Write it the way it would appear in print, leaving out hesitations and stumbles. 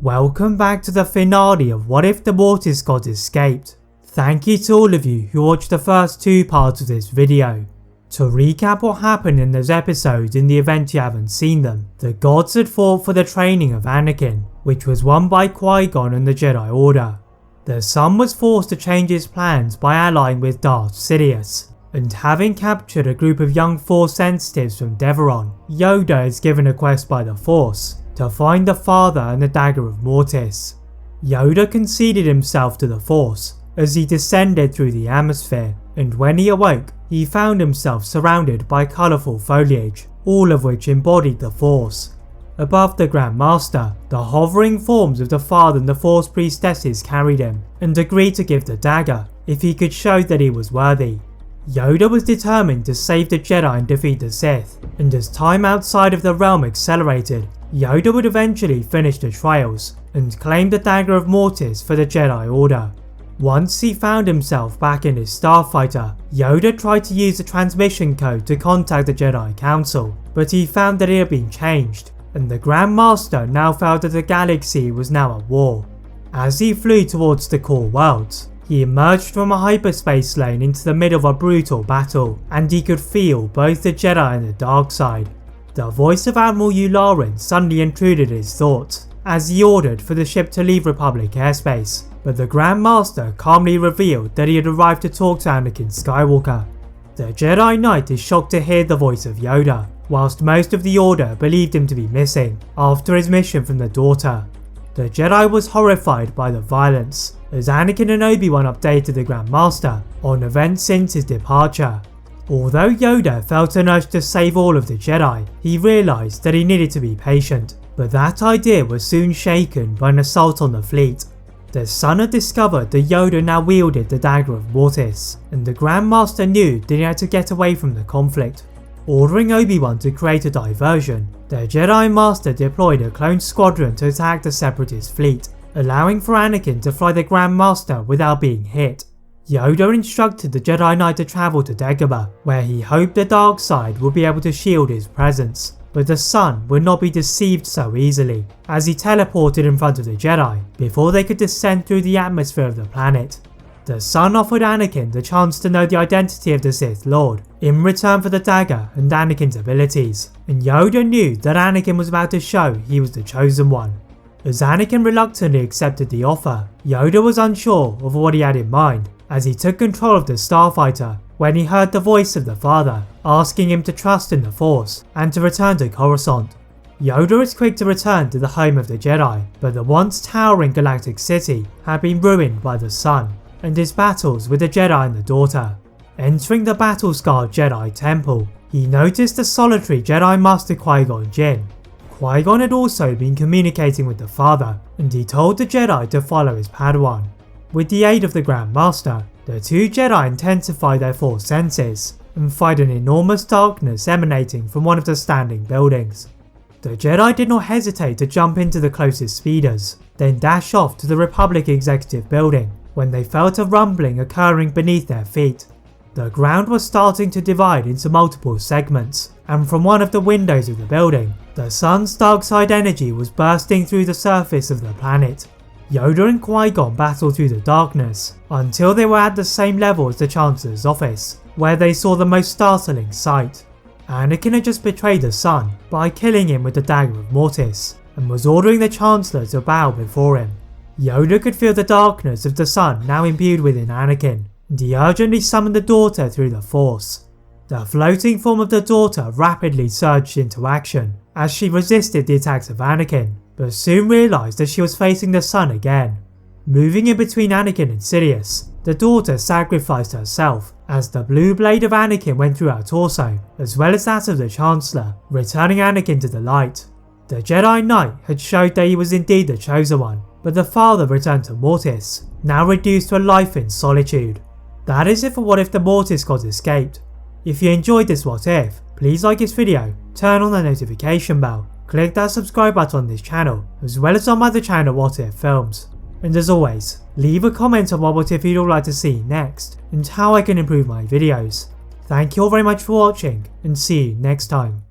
Welcome back to the finale of What If the Mortis Gods Escaped. Thank you to all of you who watched the first two parts of this video. To recap what happened in those episodes in the event you haven't seen them, the gods had fought for the training of Anakin, which was won by Qui-Gon and the Jedi Order. The son was forced to change his plans by allying with Darth Sidious, and having captured a group of young Force sensitives from Deveron, Yoda is given a quest by the Force to find the father and the dagger of Mortis. Yoda conceded himself to the Force as he descended through the atmosphere, and when he awoke, he found himself surrounded by colourful foliage, all of which embodied the Force. Above the Grand Master, the hovering forms of the father and the Force priestesses carried him, and agreed to give the dagger if he could show that he was worthy. Yoda was determined to save the Jedi and defeat the Sith, and as time outside of the realm accelerated, Yoda would eventually finish the trials and claim the dagger of Mortis for the Jedi Order. Once he found himself back in his starfighter, Yoda tried to use the transmission code to contact the Jedi Council, but he found that it had been changed, and the Grand Master now felt that the galaxy was now at war. As he flew towards the core worlds, he emerged from a hyperspace lane into the middle of a brutal battle, and he could feel both the Jedi and the dark side. The voice of Admiral Yularen suddenly intruded his thoughts as he ordered for the ship to leave Republic airspace, but the Grand Master calmly revealed that he had arrived to talk to Anakin Skywalker. The Jedi Knight is shocked to hear the voice of Yoda, whilst most of the Order believed him to be missing after his mission from the daughter. The Jedi was horrified by the violence as Anakin and Obi-Wan updated the Grand Master on events since his departure. Although Yoda felt an urge to save all of the Jedi, he realised that he needed to be patient, but that idea was soon shaken by an assault on the fleet. The son had discovered that Yoda now wielded the dagger of Mortis, and the Grand Master knew that he had to get away from the conflict. Ordering Obi-Wan to create a diversion, the Jedi Master deployed a clone squadron to attack the Separatist fleet, allowing for Anakin to fly the Grand Master without being hit. Yoda instructed the Jedi Knight to travel to Dagobah, where he hoped the dark side would be able to shield his presence, but the son would not be deceived so easily, as he teleported in front of the Jedi before they could descend through the atmosphere of the planet. The son offered Anakin the chance to know the identity of the Sith Lord in return for the dagger and Anakin's abilities, and Yoda knew that Anakin was about to show he was the chosen one. As Anakin reluctantly accepted the offer, Yoda was unsure of what he had in mind as he took control of the starfighter when he heard the voice of the father asking him to trust in the Force and to return to Coruscant. Yoda was quick to return to the home of the Jedi, but the once towering galactic city had been ruined by the son and his battles with the Jedi and the daughter. Entering the battle-scarred Jedi Temple, he noticed the solitary Jedi Master Qui-Gon Jinn. Qui-Gon had also been communicating with the father, and he told the Jedi to follow his padawan. With the aid of the Grand Master, the two Jedi intensify their Force senses and find an enormous darkness emanating from one of the standing buildings. The Jedi did not hesitate to jump into the closest speeders, then dash off to the Republic Executive Building when they felt a rumbling occurring beneath their feet. The ground was starting to divide into multiple segments, and from one of the windows of the building, the sun's dark side energy was bursting through the surface of the planet. Yoda and Qui-Gon battled through the darkness until they were at the same level as the Chancellor's office, where they saw the most startling sight. Anakin had just betrayed the son by killing him with the dagger of Mortis, and was ordering the Chancellor to bow before him. Yoda could feel the darkness of the sun now imbued within Anakin, and he urgently summoned the daughter through the Force. The floating form of the daughter rapidly surged into action as she resisted the attacks of Anakin, but soon realised that she was facing the son again. Moving in between Anakin and Sidious, the daughter sacrificed herself as the blue blade of Anakin went through her torso, as well as that of the Chancellor, returning Anakin to the light. The Jedi Knight had showed that he was indeed the chosen one, but the father returned to Mortis, now reduced to a life in solitude. That is it for What If the Mortis Gods Escaped. If you enjoyed this What If, please like this video, turn on the notification bell, click that subscribe button on this channel, as well as on my other channel What If Films. And as always, leave a comment on what if you'd all like to see next, and how I can improve my videos. Thank you all very much for watching, and see you next time.